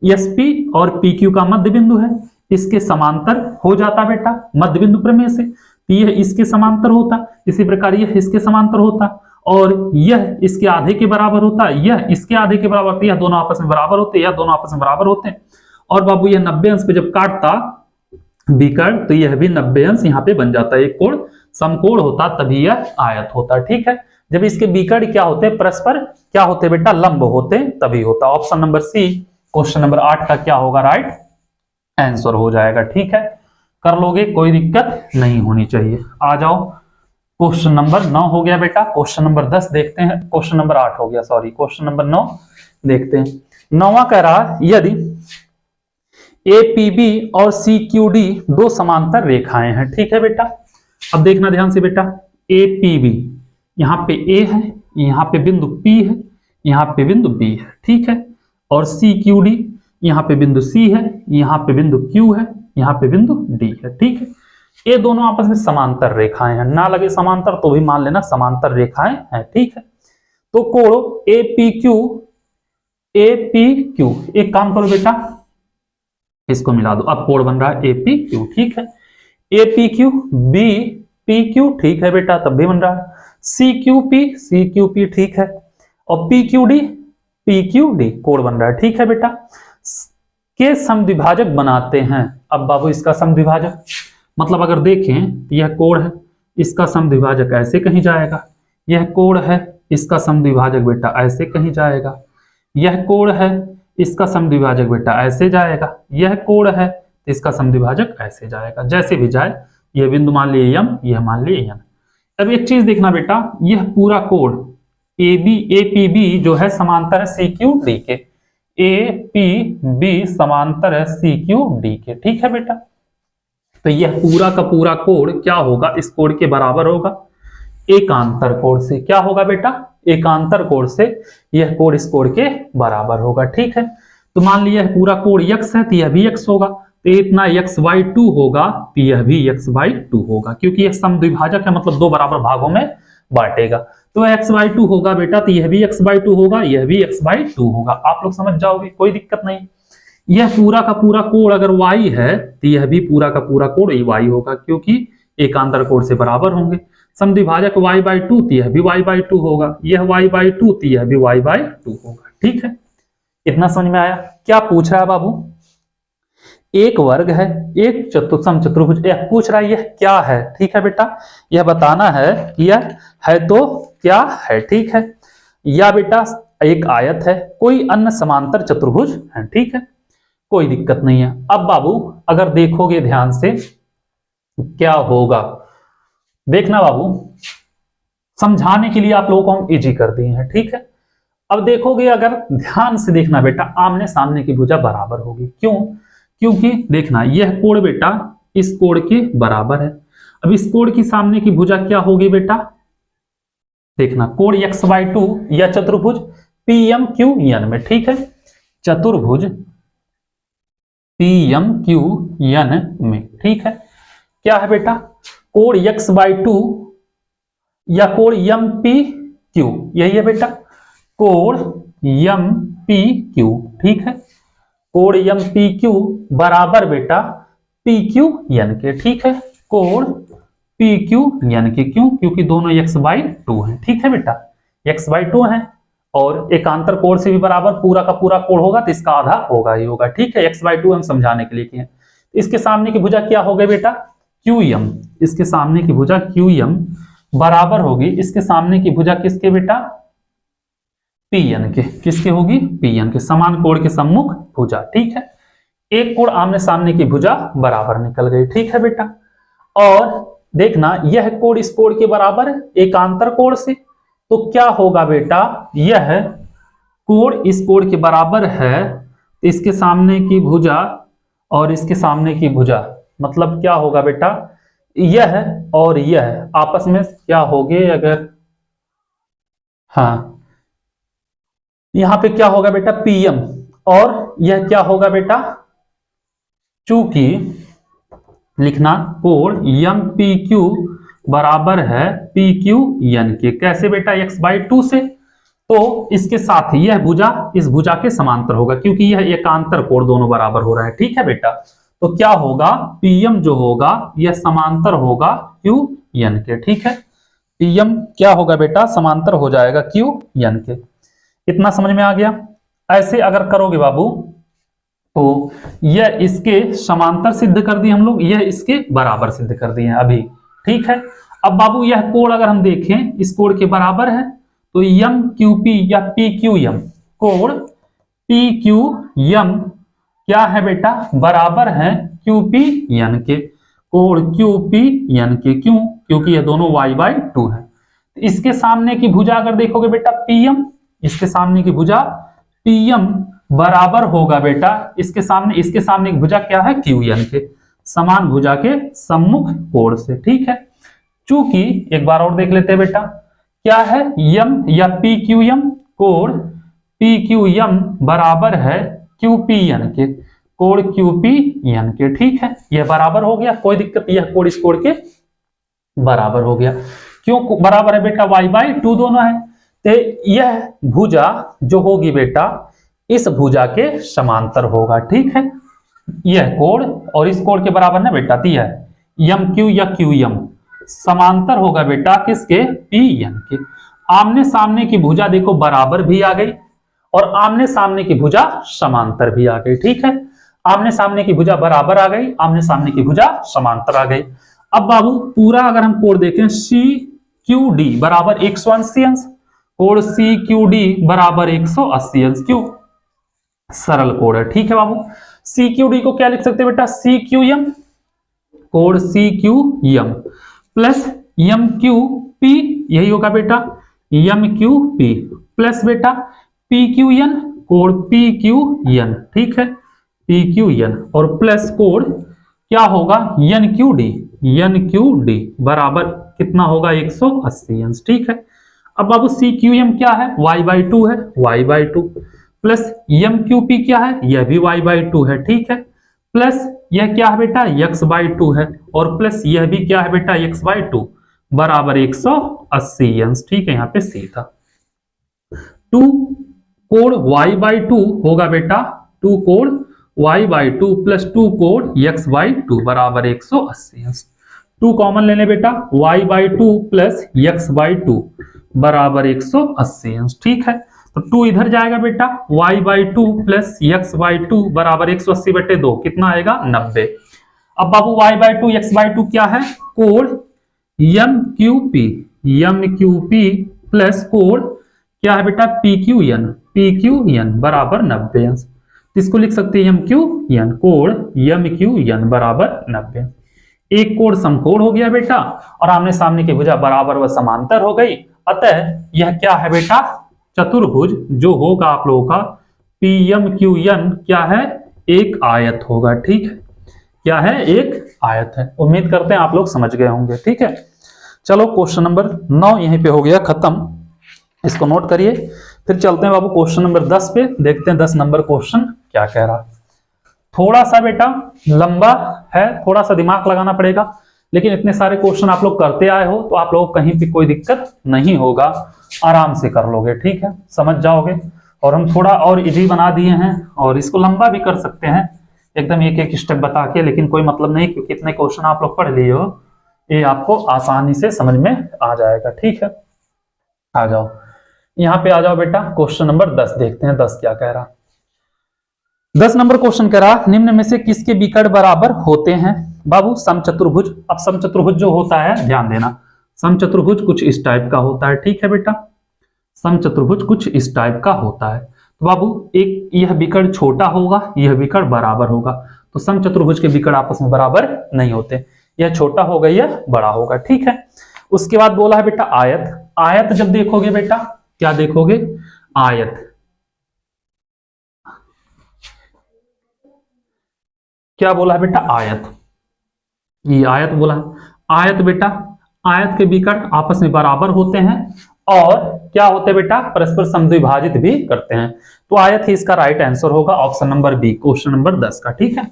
Speaker 1: एस पी और पी क्यू का मध्य बिंदु है, इसके समांतर हो जाता बेटा मध्य बिंदु प्रमेय से। यह इसके समांतर होता, इसी प्रकार यह इसके समांतर होता, और यह इसके आधे के बराबर होता, यह इसके आधे के बराबर होता, यह दोनों आपस में बराबर होते, यह दोनों आपस में बराबर होते। और बाबू यह 90 अंश पे जब काटता विकर्ण तो यह भी 90 अंश यहाँ पे बन जाता है, एक कोण समकोण होता तभी यह आयत होता, ठीक है। जब इसके विकर्ण क्या होते, परस्पर क्या होते बेटा, लंब होते तभी होता। Option number C question number 8 का क्या होगा, राइट आंसर हो जाएगा, ठीक है। कर लोगे, कोई दिक्कत नहीं होनी चाहिए। आ जाओ, क्वेश्चन नंबर 9 हो गया बेटा, क्वेश्चन नंबर 10 देखते हैं, क्वेश्चन नंबर 8 हो गया, सॉरी, क्वेश्चन नंबर 9 देखते हैं। 9वां कह रहा, यदि एपीबी और सीक्यूडी दो समांतर रेखाएं हैं, ठीक है बेटा। अब देखना ध्यान से बेटा, एपीबी यहाँ पे ए है, यहाँ पे बिंदु पी है, यहाँ पे बिंदु बी है, ठीक है। और सीक्यूडी यहाँ पे बिंदु सी है, यहाँ पे बिंदु क्यू है, यहाँ पे बिंदु डी है, ठीक है। ये दोनों आपस में समांतर रेखाएं हैं, ना लगे समांतर तो भी मान लेना समांतर रेखाएं हैं, ठीक है। तो कोण एपीक्यू, एक काम करो बेटा इसको मिला दो, अब कोण बन रहा है एपीक्यू, ठीक है। एपीक्यू बी पीक्यू, ठीक है बेटा, तब भी बन रहा है। सीक्यूपी, ठीक है। और पीक्यूडी कोण बन रहा है, ठीक है बेटा। के समद्विभाजक बनाते हैं, अब बाबू इसका समद्विभाजक मतलब अगर देखें यह कोण है, इसका समद्विभाजक ऐसे कहीं जाएगा, यह कोण है, इसका समद्विभाजक बेटा ऐसे कहीं जाएगा, यह कोण है, इसका समद्विभाजक बेटा ऐसे जाएगा, यह कोण है, इसका समद्विभाजक ऐसे जाएगा, जैसे भी जाए। यह बिंदु मान लिए यम, यह मान लिए यन। अब एक चीज देखना बेटा, यह पूरा कोण एपीबी जो है समांतर है सीक्यूडी के, एपीबी समांतर है सीक्यूडी के, ठीक है बेटा। तो यह पूरा का पूरा कोण क्या होगा, इस कोण के बराबर होगा एकांतर कोण से। क्या होगा बेटा, एकांतर कोण से यह कोण इस कोण के बराबर होगा, ठीक है। तो मान लिया पूरा कोण x है तो यह भी x होगा, तो इतना x/2 होगा तो यह भी x/2 होगा, क्योंकि यह समद्विभाजक है, मतलब दो बराबर भागों में बांटेगा। तो x/2 होगा बेटा, तो यह भी x/2 होगा, यह भी x/2 होगा। आप लोग समझ जाओगे, कोई दिक्कत नहीं। यह पूरा का पूरा कोण अगर y है तो यह भी पूरा का पूरा कोण y होगा, क्योंकि एकांतर कोण से बराबर होंगे। समद्विभाजक y/2 तो यह भी y/2 होगा, यह y/2 तो यह भी y/2 होगा, ठीक है। इतना समझ में आया। क्या पूछ रहा है बाबू, एक वर्ग है, एक समचतुर्भुज, यह पूछ रहा है यह क्या है, ठीक है बेटा। यह बताना है कि यह है तो क्या है, ठीक है। या बेटा एक आयत है, कोई अन्य समांतर चतुर्भुज है, ठीक है, कोई दिक्कत नहीं है। अब बाबू अगर देखोगे ध्यान से क्या होगा, देखना बाबू, समझाने के लिए आप लोगों को हम इजी कर दिए हैं, ठीक है। अब देखोगे, अगर ध्यान से देखना बेटा, आमने सामने की भुजा बराबर होगी। क्यों, क्योंकि देखना यह कोण बेटा इस कोण के बराबर है। अब इस कोण की सामने की भुजा क्या होगी बेटा, देखना कोण x/2 या चतुर्भुज PMQN में, ठीक है, चतुर्भुज PMQN में, ठीक है। क्या है बेटा, कोण x/2 या कोण MPQ, यही है बेटा। कोण एम पी क्यू, ठीक है, कोण एम पी क्यू बराबर बेटा पी क्यू एन के, ठीक है, कोण पी क्यू एन के, क्यों, क्योंकि दोनों x/2 है, ठीक है बेटा, x/2 है और एकांतर कोण से भी बराबर पूरा का पूरा कोण होगा तो इसका आधा होगा ही होगा, ठीक है, x/2 हम समझाने के लिए किए। इसके सामने की भुजा क्या हो गई बेटा QM, इसके सामने की भुजा QM बराबर होगी इसके सामने की भुजा किसके बेटा PN के, किसके होगी PN के, समान कोण के सम्मुख भुजा, ठीक है, एक कोण आमने सामने की भुजा बराबर निकल गई, ठीक है बेटा। और देखना यह कोण इस कोण के बराबर है एकांतर कोण से, तो क्या होगा बेटा यह कोण इस कोण के बराबर है, इसके सामने की भुजा और इसके सामने की भुजा मतलब क्या होगा बेटा यह और यह आपस में क्या होंगे, अगर हाँ यहां पे क्या होगा बेटा PM और यह क्या होगा बेटा, चूंकि लिखना कोण MPQ बराबर है PQN के, कैसे बेटा x/2 से, तो इसके साथ यह भुजा इस भुजा के समांतर होगा क्योंकि यह एकांतर कोण दोनों बराबर हो रहा है, ठीक है बेटा, तो क्या होगा PM जो होगा यह समांतर होगा QN के, ठीक है, PM क्या होगा बेटा समांतर हो जाएगा QN के, इतना समझ में आ गया। ऐसे अगर करोगे बाबू तो यह इसके समांतर सिद्ध कर दिए हम लोग, यह इसके बराबर सिद्ध कर दिए अभी, ठीक है। अब बाबू यह कोण अगर हम देखें इस कोण के बराबर है तो MQP या PQM, कोण PQM क्या है बेटा बराबर है QPN के, कोण QPN के, क्यों, क्योंकि ये दोनों y/2 है। इसके सामने की भुजा अगर देखोगे बेटा PM, इसके सामने की भुजा PM बराबर होगा बेटा इसके सामने की भुजा क्या है QN के, समान भुजा के सम्मुख कोण से, ठीक है। चूंकि एक बार और देख लेते हैं बेटा क्या है M या PQM, कोण PQM बराबर है QPN के, कोण QPN के, ठीक है, यह बराबर हो गया, कोई दिक्कत, यह कोण इस कोण के बराबर हो गया, क्यों बराबर है बेटा y/2 दोनों है, तो यह भुजा जो होगी बेटा इस भुजा के समांतर होगा, ठीक है, यह कोण और इस कोण के बराबर ना बेटा, तो यह MQ या QM समांतर होगा बेटा किसके PN के। आमने सामने की भुजा देखो बराबर भी आ गई और आमने सामने की भुजा समांतर भी आ गई, ठीक है, आमने सामने की भुजा बराबर आ गई, आमने सामने की भुजा समांतर आ गई। अब बाबू पूरा अगर हम कोण देखें CQD बराबर 180 अंश, कोण CQD बराबर 180 अंश, क्यों सरल कोण है, ठीक है बाबू। CQD को क्या लिख सकते हैं बेटा CQM, कोण CQM प्लस MQP, यही होगा बेटा MQP प्लस बेटा PQN, कोण PQN, ठीक है PQN, और प्लस कोण क्या होगा NQD बराबर कितना होगा 180 अंश, ठीक है। अब बाबू CQM क्या है y/2 है, y/2 प्लस MQP क्या है यह भी y/2 है, ठीक है, प्लस यह क्या है बेटा x/2 है और प्लस यह भी क्या है बेटा x/2 बराबर 180 अंश, ठीक है, यहाँ पे C था। 2 कोण y/2 होगा बेटा 2 कोण y/2 प्लस 2 कोण x/2 बराबर 180 अंश, 2 कॉमन ले ले बेटा y/2 प्लस x/2 बराबर 180 अंश, ठीक है, तो 2 इधर जाएगा बेटा y/2 प्लस x/2 बराबर 180/2 कितना आएगा 90। अब बाबू y/2 x/2 क्या है कोण MQP प्लस कोण क्या है बेटा PQN बराबर 90 अंश, इसको लिख सकते हैं MQN, कोण MQN बराबर 90। एक कोण समकोण हो गया बेटा और आमने सामने की भुजा बराबर व समांतर हो गई, अतः यह क्या है बेटा चतुर्भुज जो होगा आप लोगों का PMQN क्या है एक आयत होगा, ठीक है, क्या है एक आयत है। उम्मीद करते हैं आप लोग समझ गए होंगे, ठीक है। चलो क्वेश्चन नंबर 9 यहीं पे हो गया खत्म, इसको नोट करिए। फिर चलते हैं बाबू क्वेश्चन नंबर 10 पे, देखते हैं 10 नंबर क्वेश्चन क्या कह रहा। थोड़ा सा बेटा लंबा है, थोड़ा सा दिमाग लगाना पड़ेगा, लेकिन इतने सारे क्वेश्चन आप लोग करते आए हो तो आप लोगों को कहीं भी कोई दिक्कत नहीं होगा, आराम से कर लोगे, ठीक है, समझ जाओगे। और हम थोड़ा और इजी बना दिए हैं और इसको लंबा भी कर सकते हैं एकदम एक एक स्टेप बता के, लेकिन कोई मतलब नहीं क्योंकि इतने क्वेश्चन आप लोग पढ़ लिए हो, ये आपको आसानी से समझ में आ जाएगा, ठीक है। आ जाओ यहाँ पे आ जाओ बेटा, क्वेश्चन नंबर 10 देखते हैं 10 क्या कह रहा। 10 नंबर क्वेश्चन कह रहा निम्न में से किसके विकर्ण बराबर होते हैं बाबू? समचतुर्भुज। अब समचतुर्भुज जो होता है ध्यान देना, समचतुर्भुज कुछ इस टाइप का होता है, ठीक है बेटा, समचतुर्भुज कुछ इस टाइप का होता है। तो बाबू एक यह विकर्ण छोटा होगा, यह विकर्ण बराबर होगा, तो समचतुर्भुज के विकर्ण आपस में बराबर नहीं होते, यह छोटा होगा यह बड़ा होगा, ठीक है। उसके बाद बोला है बेटा आयत। आयत जब देखोगे बेटा क्या देखोगे? आयत। क्या बोला है बेटा? आयत। ये आयत बोला है। आयत बेटा, आयत के विकर्ण आपस में बराबर होते हैं और क्या होते हैं बेटा? परस्पर समद्विभाजित भी करते हैं। तो आयत ही इसका राइट आंसर होगा, option number B, question number 10 का, ठीक है।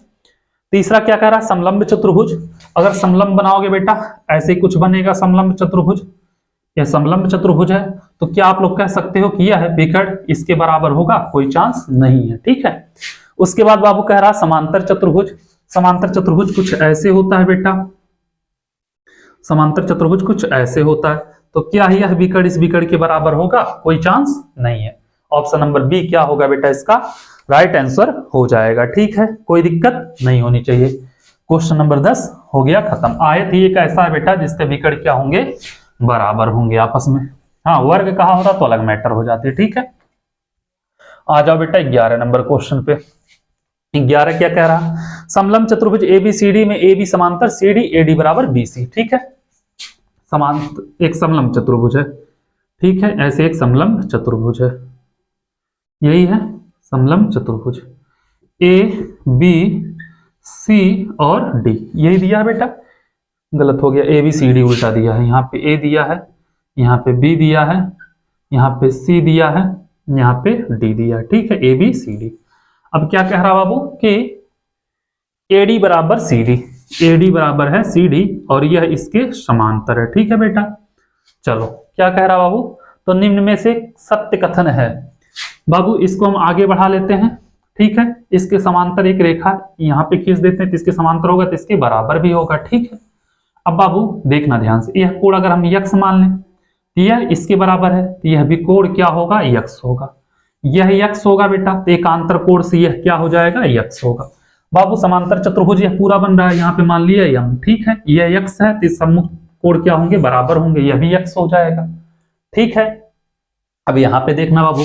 Speaker 1: तीसरा क्या कह रहा है? समलंब चतुर्भुज। अगर समलंब बनाओगे बेटा ऐसे कुछ बनेगा समलंब चतुर्भुज, यह समलंब चतुर्भुज है, तो क्या आप लोग कह सकते हो कि यह विकर्ण इसके बराबर होगा? कोई चांस नहीं है, ठीक है। उसके बाद बाबू कह रहा समांतर चतुर्भुज। समांतर चतुर्भुज कुछ ऐसे होता है बेटा, समांतर चतुर्भुज कुछ ऐसे होता है, तो क्या यह विकर्ण इस विकर्ण के बराबर होगा? कोई चांस नहीं है। ऑप्शन नंबर बी क्या होगा बेटा? इसका राइट आंसर हो जाएगा, ठीक है, कोई दिक्कत नहीं होनी चाहिए। क्वेश्चन नंबर 10 हो गया खत्म। आयत ही एक ऐसा है बेटा जिसके विकर्ण क्या होंगे? बराबर होंगे आपस में। हाँ, वर्ग कहा होता तो अलग मैटर हो जाती, ठीक है। आ जाओ बेटा 11 नंबर क्वेश्चन पे। 11 क्या कह रहा? समलंब चतुर्भुज एबीसीडी में ए बी समांतर सी डी ए डी बराबर बी सी, ठीक है। समांतर एक समलंब चतुर्भुज है, ठीक है, ऐसे एक समलंब चतुर्भुज है, यही है समलंब चतुर्भुज, ए बी सी और डी, यही दिया है बेटा। गलत हो गया, ए बी सी डी उल्टा दिया है, यहाँ पे ए दिया है, यहाँ पे बी दिया है, यहाँ पे सी दिया है, यहाँ पे डी दिया है, ठीक है, ए बी सी डी। अब क्या कह रहा बाबू कि एडी बराबर सी डी, एडी बराबर है सी डी और यह इसके समांतर है, ठीक है बेटा। चलो क्या कह रहा बाबू? तो निम्न में से सत्य कथन है बाबू, इसको हम आगे बढ़ा लेते हैं, ठीक है। इसके समांतर एक रेखा यहाँ पे खींच देते हैं तो इसके समांतर होगा तो इसके बराबर भी होगा, ठीक है। अब बाबू देखना ध्यान से, यह कोण अगर हम यक्स मान लें तो यह इसके बराबर है, तो यह भी कोण क्या होगा? यक्स होगा। यह यक्स होगा बेटा, तो एकांतर कोण से यह क्या हो जाएगा? यक्स होगा। बाबू समांतर चतुर्भुज यह पूरा बन रहा है, यहाँ पे मान लिया यम, ठीक है, यह यक्स है तो सम्मुख कोण क्या होंगे? बराबर होंगे, यह भी यक्स हो जाएगा, ठीक है। अब यहाँ पे देखना बाबू,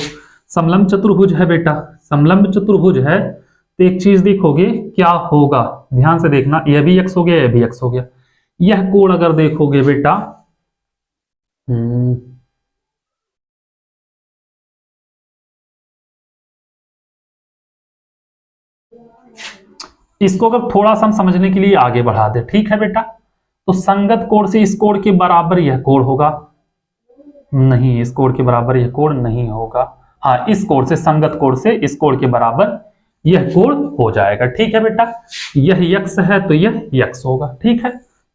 Speaker 1: समलंब चतुर्भुज है बेटा, समलंब चतुर्भुज है तो एक चीज देखोगे क्या होगा, ध्यान से देखना, यह भी यक्स हो गया, यह भी यक्स हो गया। यह कोण अगर देखोगे बेटा, इसको अगर थोड़ा सा हम समझने के लिए आगे बढ़ा दे, ठीक है बेटा, तो संगत कोण से इस कोण के बराबर यह कोण होगा, नहीं, इस कोण के बराबर यह कोण नहीं होगा, हाँ, इस कोण से, संगत कोण से इस कोण के बराबर यह कोण हो जाएगा, ठीक है बेटा। यह यक्स है तो यह यक्स होगा, ठीक है,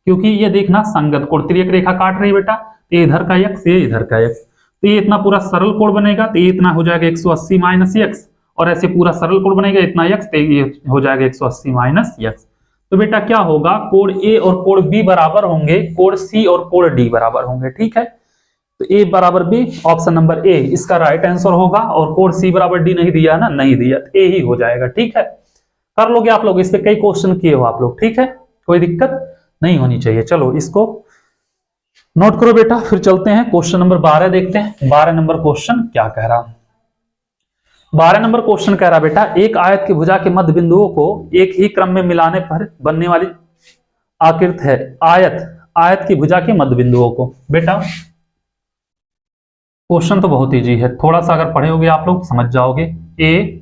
Speaker 1: क्योंकि ये देखना संगत कोण, तिर्यक रेखा काट रही बेटा, ये इधर का यक्स, ये इधर का यक्स, तो ये इतना पूरा सरल कोण बनेगा, तो ये इतना हो जाएगा 180 माइनस यक्स, और ऐसे पूरा सरल कोण बनेगा इतना यक्स, तो ये हो जाएगा 180 माइनस यक्स। तो बेटा क्या होगा? कोण ए और कोण बी बराबर होंगे, कोण सी और कोण डी बराबर होंगे, ठीक है। तो ए बराबर बी, ऑप्शन नंबर ए इसका राइट आंसर होगा, और कोण सी बराबर डी नहीं दिया ना, नहीं दिया, तो ए ही हो जाएगा, ठीक है। कर लोगे आप लोग, इस पे कई क्वेश्चन किए हो आप लोग, ठीक है, कोई दिक्कत नहीं होनी चाहिए। चलो इसको नोट करो बेटा, फिर चलते हैं क्वेश्चन नंबर 12 देखते हैं। 12 नंबर क्वेश्चन क्या कह रहा? 12 नंबर क्वेश्चन कह रहा बेटा, एक आयत की भुजा के मध्य बिंदुओं को एक ही क्रम में मिलाने पर बनने वाली आकृति है आयत। आयत की भुजा के मध्य बिंदुओं को, बेटा क्वेश्चन तो बहुत इजी है, थोड़ा सा अगर पढ़े होगे आप लोग समझ जाओगे। ए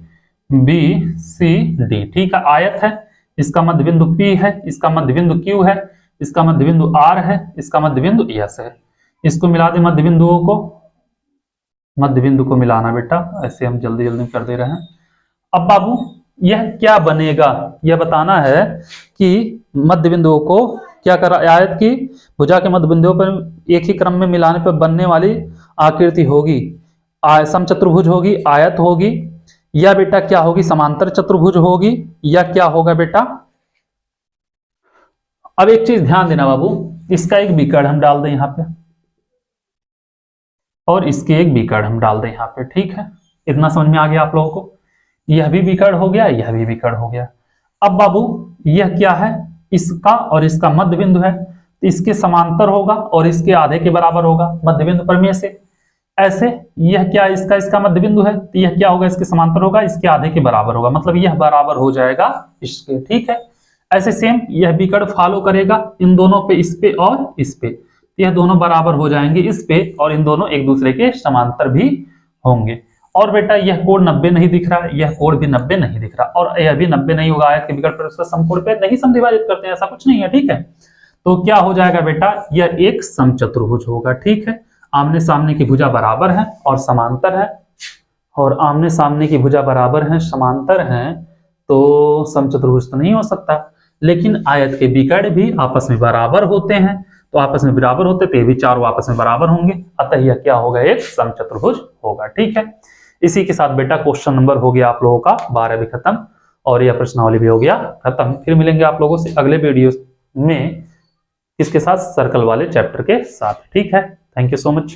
Speaker 1: बी सी डी, ठीक है, आयत है, इसका मध्य बिंदु P है, इसका मध्य बिंदु Q है, इसका मध्य बिंदु R है, इसका मध्य बिंदु S है। इसको मिला दे मध्य बिंदुओं को, मध्य बिंदु को मिलाना बेटा, ऐसे हम जल्दी जल्दी कर दे रहे हैं। अब बाबू यह क्या बनेगा, यह बताना है कि मध्य बिंदुओं को क्या करा, आयत की भुजा के मध्य बिंदुओं पर एक ही क्रम में मिलाने पर बनने वाली आकृति होगी, समचतुर्भुज होगी, आयत होगी, या बेटा क्या होगी, समांतर चतुर्भुज होगी, या क्या होगा बेटा। अब एक चीज ध्यान देना बाबू, इसका एक विकर्ण हम डाल दें यहां पे और इसके एक विकर्ण हम डाल दें यहां पे, ठीक है। इतना समझ में आ गया आप लोगों को, यह भी विकर्ण हो गया, यह भी विकर्ण हो गया। अब बाबू यह क्या है, इसका और इसका मध्य बिंदु है, तो इसके समांतर होगा और इसके आधे के बराबर होगा मध्य बिंदु पर में से। ऐसे यह क्या, इसका इसका मध्य बिंदु है, तो यह क्या होगा, इसके समांतर होगा, इसके आधे के बराबर होगा, मतलब यह बराबर हो जाएगा इसके, ठीक है। ऐसे सेम यह विकर्ण फॉलो करेगा इन दोनों पे, इस पे और इस पे, यह दोनों बराबर हो जाएंगे इस पे, और इन दोनों एक दूसरे के समांतर भी होंगे। और बेटा यह कोण 90 नहीं दिख रहा है, यह कोण भी 90 नहीं दिख रहा, और यह भी 90 नहीं होगा, आयत के विकर्ण पर उसका समकोण पे नहीं समद्विभाजित करते हैं, ऐसा कुछ नहीं है, ठीक है। तो क्या हो जाएगा बेटा, यह एक समचतुर्भुज होगा, ठीक है। आमने सामने की भुजा बराबर है और समांतर है, और आमने सामने की भुजा बराबर है, समांतर है, तो समचतुर्भुज तो नहीं हो सकता, लेकिन आयत के विकर्ण भी आपस में बराबर होते हैं, तो आपस में बराबर होते तो ये भी चारों आपस में बराबर होंगे, अतः यह क्या होगा, एक समचतुर्भुज होगा, ठीक है। इसी के साथ बेटा क्वेश्चन नंबर हो गया आप लोगों का 12 भी खत्म, और यह प्रश्नावली भी हो गया खत्म। फिर मिलेंगे आप लोगों से अगले वीडियो में, इसके साथ सर्कल वाले चैप्टर के साथ, ठीक है। Thank you so much.